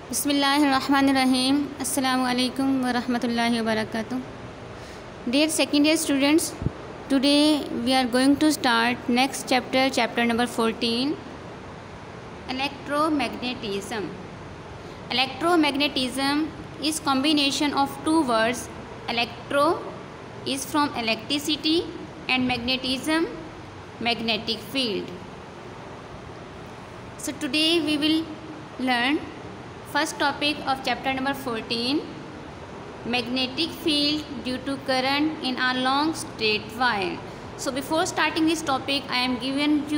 बिस्मिल्लाहिर्रहमानिर्रहीम। अस्सलामु अलैकुम वरहमतुल्लाहि वबरकातुह। Dear second year students, today we are going to start next chapter number 14, electromagnetism. Electromagnetism is combination of two words. Electro is from electricity and magnetism, magnetic field. So today we will learn first topic of chapter number 14, magnetic field due to current in a long straight wire. So before starting this topic, I am giving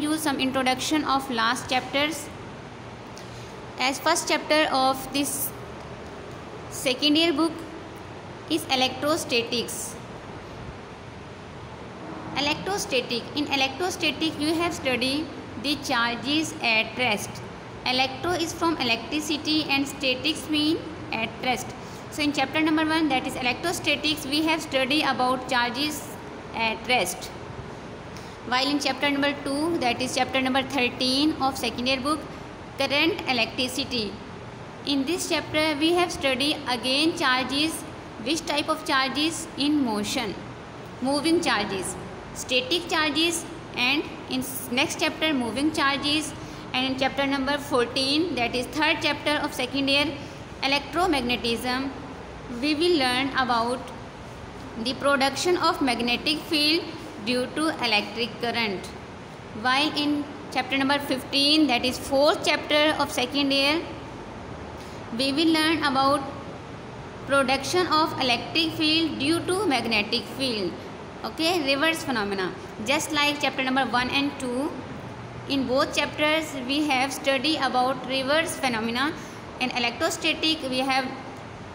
you some introduction of last chapters. As first chapter of this second year book is electrostatics. In electrostatic you have studied the charges at rest. Electro is from electricity and statics mean at rest. So in chapter number 1, that is electrostatics, we have studied about charges at rest. While in chapter number 2, that is chapter number 13 of second year book, current electricity. In this chapter we have studied again charges. Which type of charges? In motion, moving charges, static charges, and in next chapter moving charges. And in chapter number 14, that is third chapter of second year, electromagnetism, we will learn about the production of magnetic field due to electric current. While in chapter number 15, that is fourth chapter of second year, we will learn about production of electric field due to magnetic field. Okay, reverse phenomena. Just like chapter number 1 and 2, in both chapters we have studied about reverse phenomena. In electrostatic we have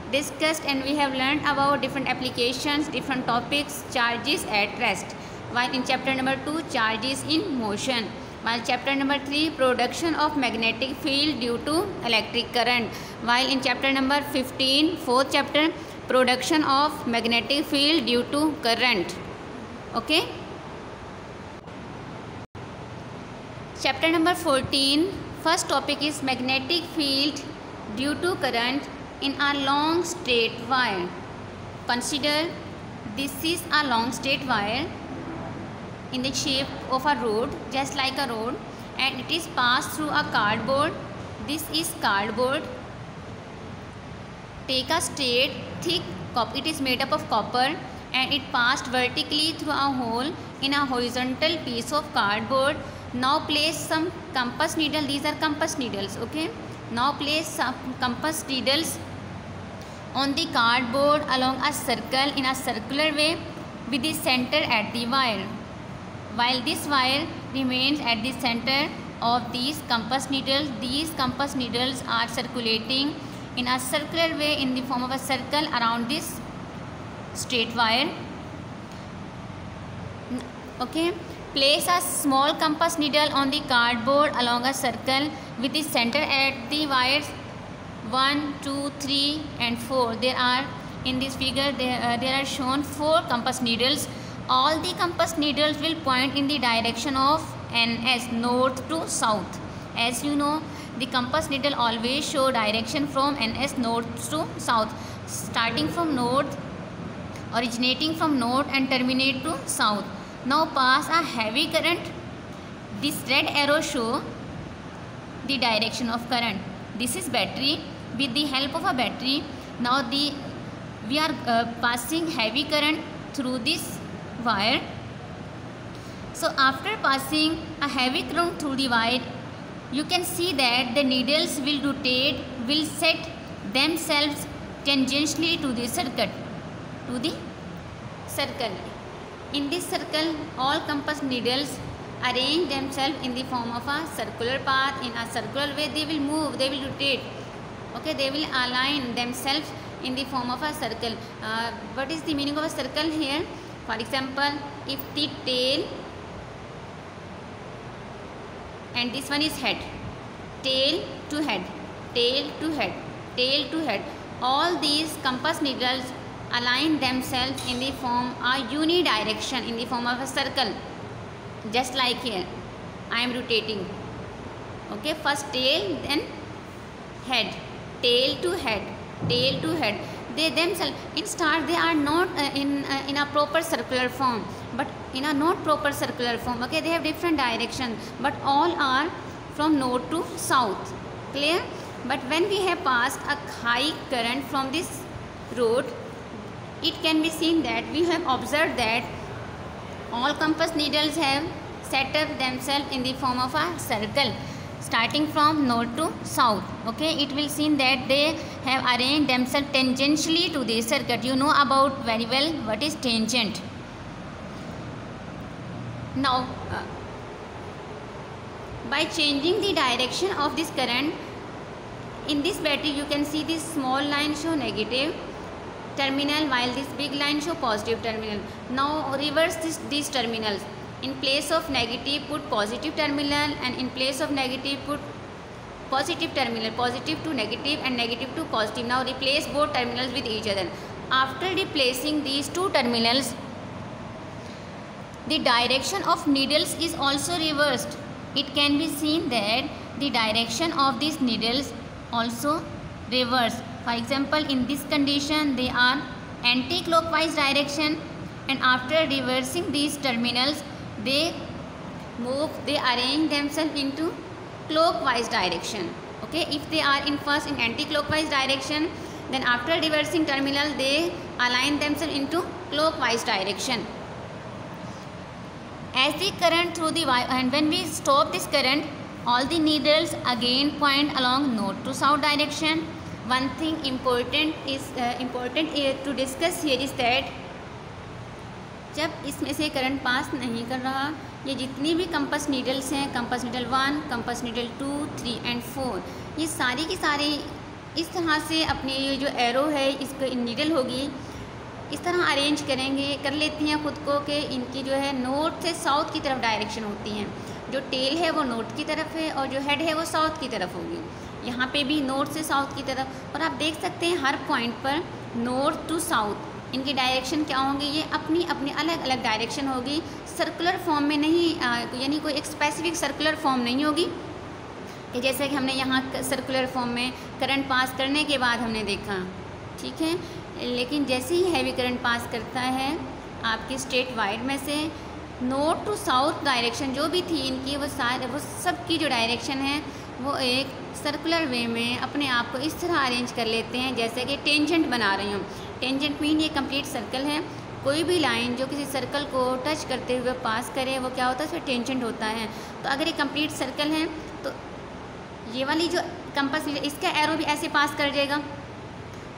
discussed and we have learned about different applications, different topics, charges at rest. While in chapter number 2, charges in motion. While chapter number 3, production of magnetic field due to electric current. While in chapter number 15, fourth chapter, production of magnetic field due to current. Okay. Chapter number 14, first topic is magnetic field due to current in a long straight wire. Consider this is a long straight wire in the shape of a road, just like a road, and it is passed through a cardboard. This is cardboard. Take a straight thick copper, it is made up of copper, and it passed vertically through a hole in a horizontal piece of cardboard. Now place some compass needle. These are compass needles. Okay. Now place some compass needles on the cardboard along a circle in a circular way with the center at the wire. While this wire remains at the center of these compass needles are circulating in a circular way in the form of a circle around this straight wire. Okay. Place a small compass needle on the cardboard along a circle with the center at the wires 1, 2, 3 and 4. There are in this figure there are shown 4 compass needles. All the compass needles will point in the direction of NS, north to south. As you know, the compass needle always show direction from NS, north to south, starting from north, originating from north and terminate to south. Now pass a heavy current. This red arrow show the direction of current. This is battery. With the help of a battery, now we are passing heavy current through this wire. So after passing a heavy current through the wire, you can see that the needles will set themselves tangentially to the circuit. In this circle, all compass needles arrange themselves in the form of a circular path. In a circular way, they will move, they will rotate. Okay, they will align themselves in the form of a circle. What is the meaning of a circle here? For example, if the tail and this one is head, tail to head, tail to head, tail to head, all these compass needles align themselves in the form a unidirection in the form of a circle. Just like here I am rotating. Okay, first tail, then head, tail to head, tail to head. They themselves in start they are not in a proper circular form, but in a not proper circular form. Okay, they have different direction, but all are from north to south. Clear? But when we have passed a high current from this road, it can be seen that we have observed that all compass needles have set up themselves in the form of a circle starting from north to south. Okay, it will seem that they have arranged themselves tangentially to the circuit. You know about very well what is tangent. Now by changing the direction of this current in this battery, you can see this small line show negative terminal while this big line show positive terminal. Now reverse these terminals. In place of negative put positive terminal, and in place of negative put positive terminal, positive to negative and negative to positive. Now replace both terminals with each other. After replacing these two terminals, the direction of needles is also reversed. It can be seen that the direction of these needles also reversed. For example, in this condition they are anti-clockwise direction, and after reversing these terminals they arrange themselves into clockwise direction. Okay, if they are in first in anti-clockwise direction, then after reversing terminal they align themselves into clockwise direction. As the current through the wire, and when we stop this current, all the needles again point along north to south direction. One thing important to discuss here is that जब इसमें से current pass नहीं कर रहा, ये जितनी भी compass needles हैं, compass needle 1, compass needle 2, 3 and 4, ये सारी की सारी इस तरह से अपनी ये जो एरो है इसको नीडल होगी इस तरह अरेंज कर लेती हैं ख़ुद को कि इनकी जो है नॉर्थ से साउथ की तरफ डायरेक्शन होती हैं. जो टेल है वो नॉर्थ की तरफ है और जो हेड है वो साउथ की तरफ होगी. यहाँ पे भी नॉर्थ से साउथ की तरफ, और आप देख सकते हैं हर पॉइंट पर नॉर्थ टू साउथ इनकी डायरेक्शन क्या होंगी, ये अपनी अपनी अलग अलग डायरेक्शन होगी. सर्कुलर फॉर्म में नहीं, यानी कोई एक स्पेसिफिक सर्कुलर फॉर्म नहीं होगी कि जैसे कि हमने यहाँ सर्कुलर फॉर्म में करंट पास करने के बाद हमने देखा. ठीक है, लेकिन जैसे ही हैवी करंट पास करता है आपकी स्ट्रेट वाइड में से, नॉर्थ टू साउथ डायरेक्शन जो भी थी इनकी वो सब की जो डायरेक्शन है वो एक सर्कुलर वे में अपने आप को इस तरह अरेंज कर लेते हैं जैसे कि टेंजेंट बना रही हूँ. टेंजेंट मीन ये कंप्लीट सर्कल है. कोई भी लाइन जो किसी सर्कल को टच करते हुए पास करे वो क्या होता है, उसमें टेंजेंट होता है. तो अगर ये कंप्लीट सर्कल है तो ये वाली जो कंपास इसका एरो भी ऐसे पास कर जाएगा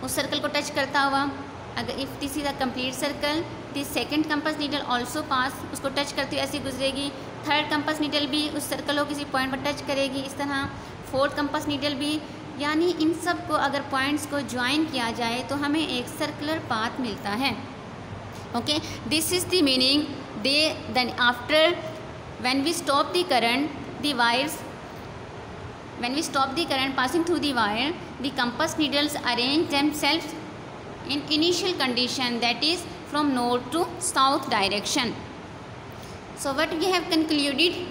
उस सर्कल को टच करता हुआ. अगर if this is a complete circle, this second compass needle also pass, उसको टच करते हुए ऐसे गुजरेगी. थर्ड कंपास नीडल भी उस सर्कल को किसी पॉइंट पर टच करेगी इस तरह. फोर्थ कंपास नीडल भी, यानी इन सब को अगर पॉइंट्स को ज्वाइन किया जाए तो हमें एक सर्कुलर पाथ मिलता है. Okay, this is the meaning. Then after when we stop the current, the wires, when we stop the current passing through the wire, the compass needles arrange themselves in initial condition, that is from north to south direction. So what we have concluded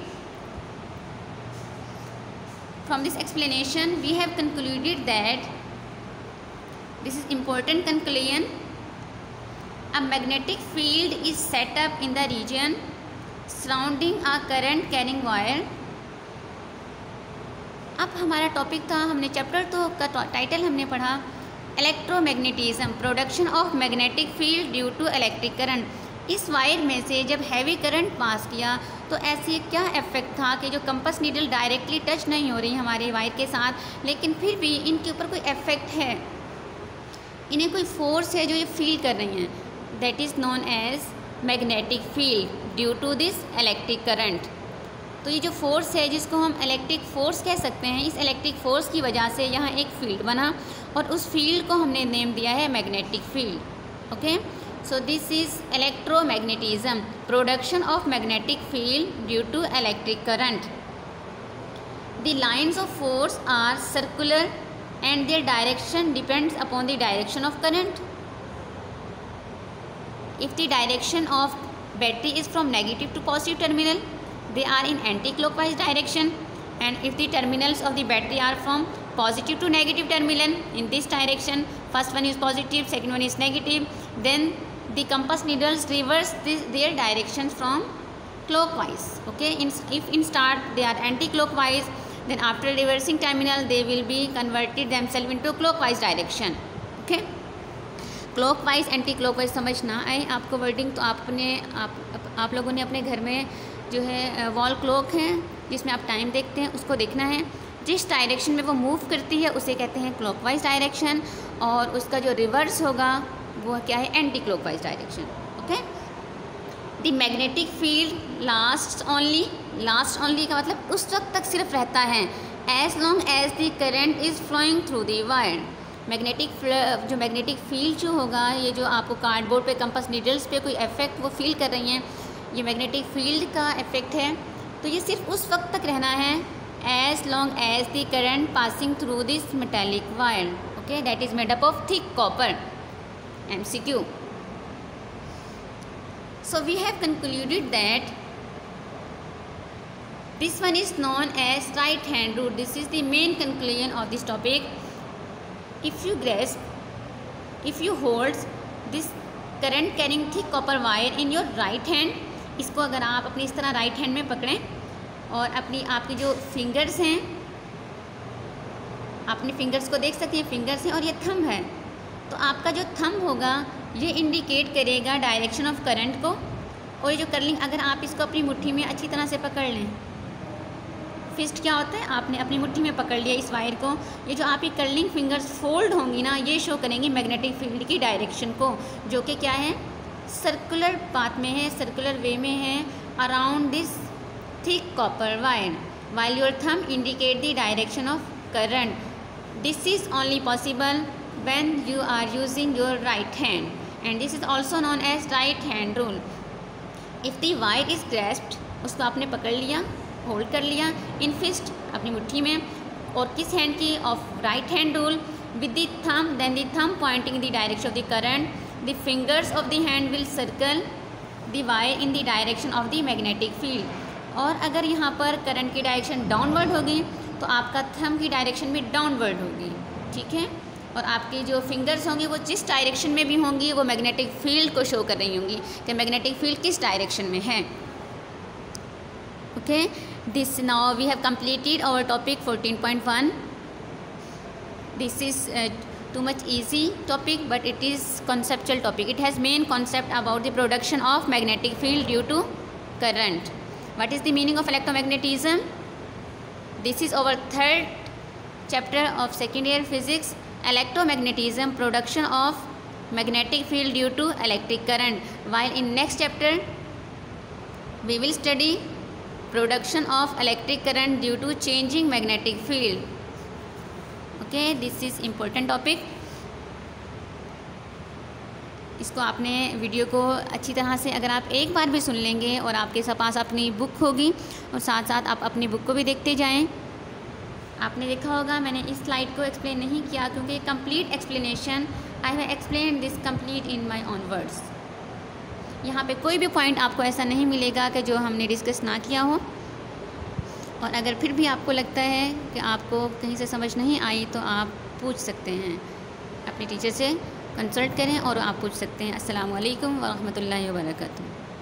from this explanation, we have concluded that this is important conclusion. A magnetic field is set up in the region surrounding a current carrying wire. अब हमारा topic था, हमने chapter तो का title हमने पढ़ा electromagnetism, production of magnetic field due to electric current. इस wire में से जब हैवी करंट पास किया तो ऐसे क्या इफेक्ट था कि जो कंपास नीडल डायरेक्टली टच नहीं हो रही हमारे वायर के साथ, लेकिन फिर भी इनके ऊपर कोई इफेक्ट है, इन्हें कोई फोर्स है जो ये फील कर रही हैं. That is known as magnetic field due to this electric current. तो ये जो फोर्स है जिसको हम इलेक्ट्रिक फोर्स कह सकते हैं, इस इलेक्ट्रिक फोर्स की वजह से यहाँ एक फील्ड बना और उस फील्ड को हमने नेम दिया है magnetic field. Okay, so this is electromagnetism, production of magnetic field due to electric current. The lines of force are circular and their direction depends upon the direction of current. If the direction of battery is from negative to positive terminal, they are in anti-clockwise direction, and if the terminals of the battery are from positive to negative terminal in this direction. First one is positive, second one is negative. Then the compass needles reverse their directions from clockwise. Okay, if in start they are anti-clockwise, then after reversing terminal they will be converted themselves into clockwise direction. Okay, clockwise anti clockwise समझ ना आए आपको wording तो आप लोगों ने अपने घर में जो है वॉल क्लॉक है जिसमें आप टाइम देखते हैं उसको देखना है। जिस डायरेक्शन में वो मूव करती है उसे कहते हैं क्लॉकवाइज डायरेक्शन, और उसका जो रिवर्स होगा वो क्या है, anti clockwise direction. Okay, the magnetic field last only का मतलब उस वक्त तक सिर्फ रहता है as long as the current is flowing through the wire. Magnetic field जो होगा, ये जो आपको कार्डबोर्ड पे कंपास नीडल्स पे कोई इफेक्ट वो फील कर रही हैं, ये मैग्नेटिक फील्ड का इफेक्ट है। तो ये सिर्फ उस वक्त तक रहना है as long as the current passing through this metallic wire. Okay, that is made up of thick copper. MCQ. So we have concluded that this one is known as right hand rule. This is the main conclusion of this topic. If you hold this current carrying thick copper wire in your right hand, इसको अगर आप अपनी इस तरह right hand में पकड़ें और आपकी जो फिंगर्स हैं, अपने फिंगर्स को देख सकते हैं, फिंगर्स हैं और ये थंब है, तो आपका जो थंब होगा ये इंडिकेट करेगा डायरेक्शन ऑफ करंट को। और ये जो कर्लिंग, अगर आप इसको अपनी मुट्ठी में अच्छी तरह से पकड़ लें, फिस्ट क्या होता है, आपने अपनी मुट्ठी में पकड़ लिया इस वायर को, ये जो आपकी कर्लिंग फिंगर्स फोल्ड होंगी ना, ये शो करेंगी मैग्नेटिक फील्ड की डायरेक्शन को, जो कि क्या है, सर्कुलर पाथ में है, सर्कुलर वे में है around this thick copper wire, while your thumb indicate the direction of current. This is only possible when you are using your right hand, and this is also known as right hand rule. If the wire is grasped, उसको आपने पकड़ लिया, hold कर लिया इन fist अपनी मुट्ठी में, और किस हैंड की, of right hand rule, with the thumb, then the thumb pointing in the direction of the current, the fingers of the hand will circle the wire in the direction of the magnetic field. और अगर यहाँ पर current की direction downward होगी तो आपका thumb की direction भी डाउनवर्ड होगी। ठीक है, और आपकी जो फिंगर्स होंगी वो जिस डायरेक्शन में भी होंगी वो मैग्नेटिक फील्ड को शो कर रही होंगी कि मैग्नेटिक फील्ड किस डायरेक्शन में है। Okay, this now we have completed our topic 14.1. This is too much easy topic, but it is conceptual topic. It has main concept about the production of magnetic field due to current. What is the meaning of electromagnetism? This is our third chapter of second year physics. Electromagnetism, production of magnetic field due to electric current. While in next chapter we will study production of electric current due to changing magnetic field. Okay, this is important topic. इसको आपने video को अच्छी तरह से अगर आप एक बार भी सुन लेंगे और आपके पास अपनी बुक होगी और साथ साथ आप अपनी बुक को भी देखते जाएं। आपने देखा होगा मैंने इस स्लाइड को एक्सप्लेन नहीं किया क्योंकि complete explanation I have explain this complete in my own words. यहाँ पे कोई भी पॉइंट आपको ऐसा नहीं मिलेगा कि जो हमने डिस्कस ना किया हो। और अगर फिर भी आपको लगता है कि आपको कहीं से समझ नहीं आई तो आप पूछ सकते हैं, अपने टीचर से कंसल्ट करें और आप पूछ सकते हैं। अस्सलामु अलैकुम व रहमतुल्लाहि व बरकातुहू।